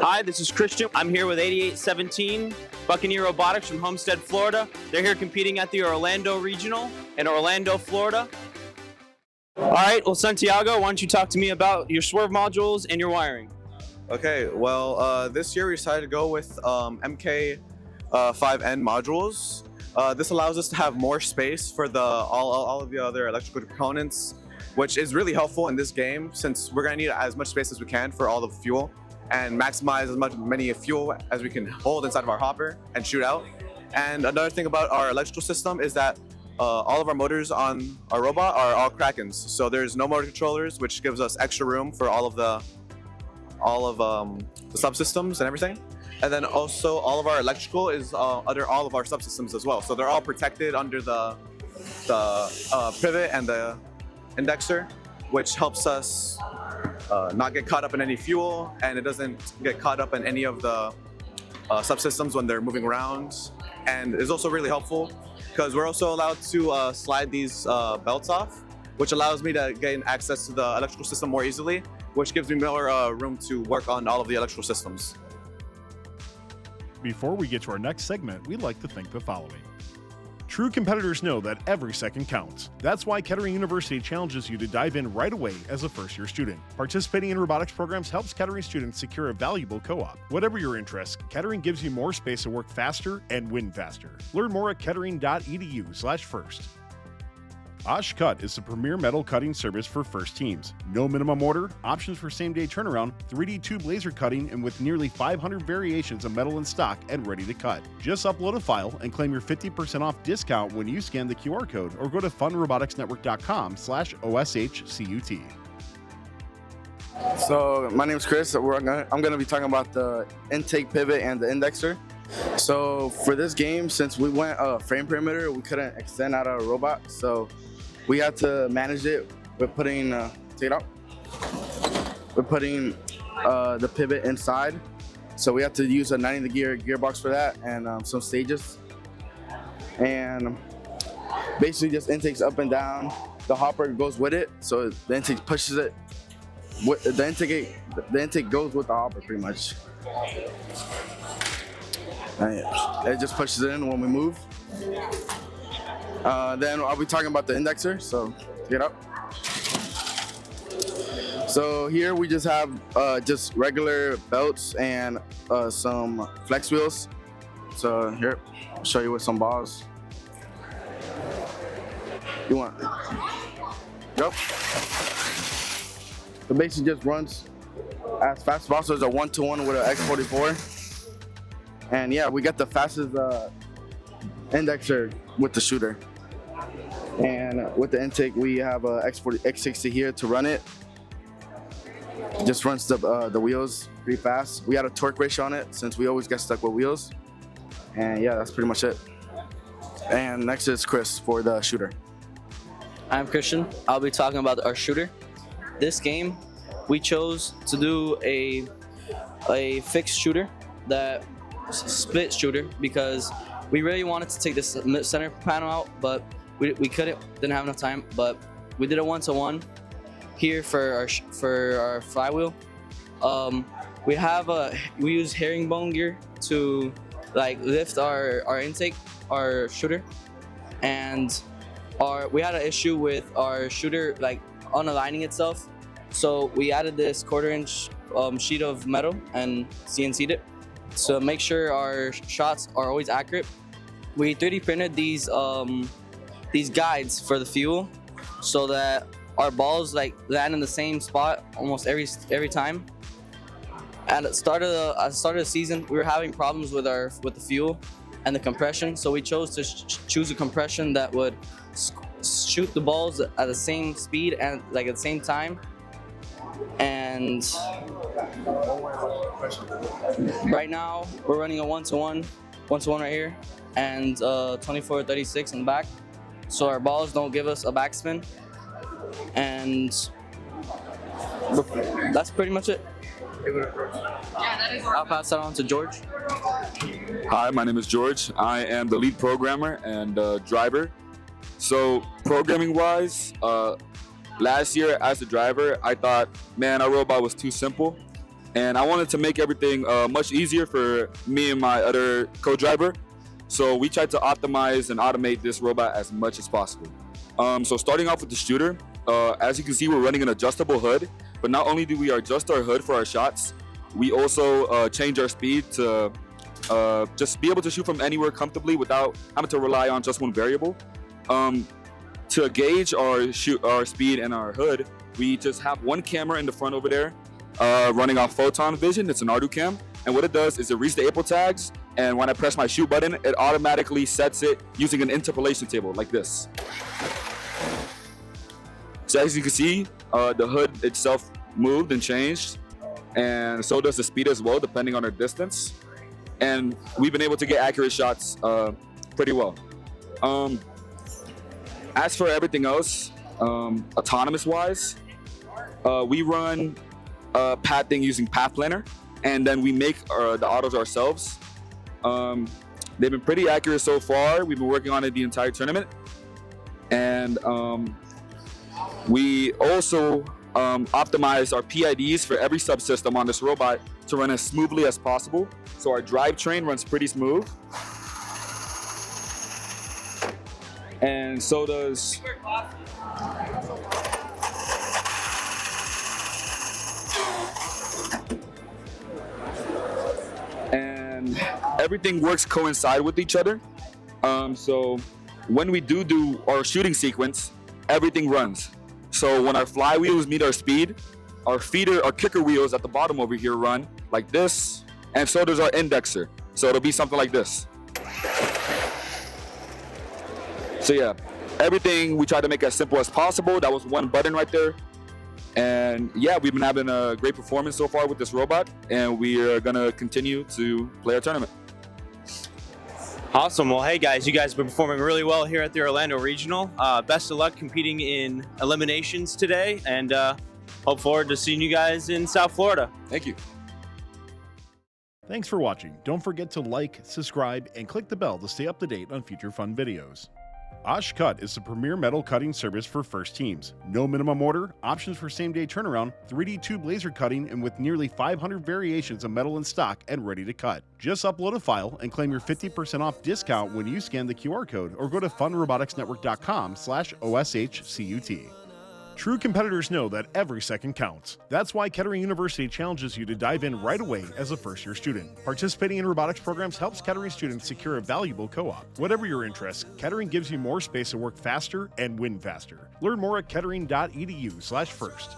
Hi, this is Christian. I'm here with 8817 Buccaneer Robotics from Homestead, Florida. They're here competing at the Orlando Regional in Orlando, Florida. All right, well, Santiago, why don't you talk to me about your swerve modules and your wiring? Okay, well, this year we decided to go with MK5N modules. This allows us to have more space for all of the other electrical components, which is really helpful in this game since we're going to need as much space as we can for all the fuel and maximize many fuel as we can hold inside of our hopper and shoot out. And another thing about our electrical system is that all of our motors on our robot are all Krakens, so there's no motor controllers, which gives us extra room for all of the subsystems and everything. And then also all of our electrical is under all of our subsystems as well, so they're all protected under the pivot and the indexer, which helps us not get caught up in any fuel, and it doesn't get caught up in any of the subsystems when they're moving around. And it's also really helpful because we're also allowed to slide these belts off, which allows me to gain access to the electrical system more easily, which gives me more room to work on all of the electrical systems. Before we get to our next segment, we'd like to thank the following. True competitors know that every second counts. That's why Kettering University challenges you to dive in right away as a first-year student. Participating in robotics programs helps Kettering students secure a valuable co-op. Whatever your interests, Kettering gives you more space to work faster and win faster. Learn more at kettering.edu/first. Osh Cut is the premier metal cutting service for first teams. No minimum order, options for same-day turnaround, 3D tube laser cutting, and with nearly 500 variations of metal in stock and ready to cut. Just upload a file and claim your 50% off discount when you scan the QR code or go to funroboticsnetwork.com/OSHCUT. So my name is Chris. I'm going to be talking about the intake pivot and the indexer. So for this game, since we went frame perimeter, we couldn't extend out our robot. So we had to manage it with putting, take it out. We're putting the pivot inside. So we have to use a 90 gearbox for that and some stages. And basically just intakes up and down. The hopper goes with it. So the intake pushes it. The intake goes with the hopper pretty much. And it just pushes it in when we move. Then I'll be talking about the indexer, so get up. So here we just have just regular belts and some flex wheels. So here, I'll show you with some balls. You want? Yep. So basically just runs as fast as possible. It's a 1-to-1 with an X44. And yeah, we got the fastest indexer with the shooter. And with the intake, we have a X60 here to run it. Just runs the wheels pretty fast. We had a torque ratio on it since we always get stuck with wheels. And yeah, that's pretty much it. And next is Chris for the shooter. I'm Christian. I'll be talking about our shooter. This game, we chose to do a fixed shooter, that split shooter, because we really wanted to take this center panel out, but we didn't have enough time. But we did a 1-to-1 here for our flywheel. We use herringbone gear to like lift our intake, our shooter, and we had an issue with our shooter like unaligning itself. So we added this 1/4-inch sheet of metal and CNC'd it to make sure our shots are always accurate. We 3D printed these guides for the fuel so that our balls like land in the same spot almost every time. At the start of the season, we were having problems with the fuel and the compression, so we chose to choose a compression that would shoot the balls at the same speed and like at the same time. And right now we're running a 1-to-1 right here, and 24-36 in the back, so our balls don't give us a backspin. And that's pretty much it. I'll pass that on to George. Hi, my name is George. I am the lead programmer and driver. So programming wise, last year as a driver, I thought, man, our robot was too simple. and I wanted to make everything much easier for me and my other co-driver. So we tried to optimize and automate this robot as much as possible. So starting off with the shooter, as you can see, we're running an adjustable hood, but not only do we adjust our hood for our shots, we also change our speed to just be able to shoot from anywhere comfortably without having to rely on just one variable. To gauge our speed and our hood, we just have one camera in the front over there running off photon vision. It's an Ardu cam, and what it does is it reads the April tags, and when I press my shoot button, it automatically sets it using an interpolation table like this. So as you can see, the hood itself moved and changed, and so does the speed as well, depending on our distance. And we've been able to get accurate shots pretty well. As for everything else, autonomous-wise, we run pathing using Path Planner, and then we make the autos ourselves. They've been pretty accurate so far. We've been working on it the entire tournament, and we also optimize our PIDs for every subsystem on this robot to run as smoothly as possible. So our drivetrain runs pretty smooth, and so does and everything works coincide with each other. So when we do our shooting sequence, everything runs. So when our flywheels meet our speed, our kicker wheels at the bottom over here run like this, and so does our indexer. So it'll be something like this. So yeah, everything we try to make as simple as possible. That was one button right there. And yeah, we've been having a great performance so far with this robot, and we are gonna continue to play our tournament. Awesome. Well, hey guys, you guys have been performing really well here at the Orlando Regional. Best of luck competing in eliminations today, and hope forward to seeing you guys in South Florida. Thank you. Thanks for watching. Don't forget to like, subscribe, and click the bell to stay up to date on future fun videos. Osh Cut is the premier metal cutting service for first teams. No minimum order, options for same-day turnaround, 3D tube laser cutting, and with nearly 500 variations of metal in stock and ready to cut. Just upload a file and claim your 50% off discount when you scan the QR code or go to funroboticsnetwork.com/OSHCUT. True competitors know that every second counts. That's why Kettering University challenges you to dive in right away as a first-year student. Participating in robotics programs helps Kettering students secure a valuable co-op. Whatever your interests, Kettering gives you more space to work faster and win faster. Learn more at kettering.edu/first.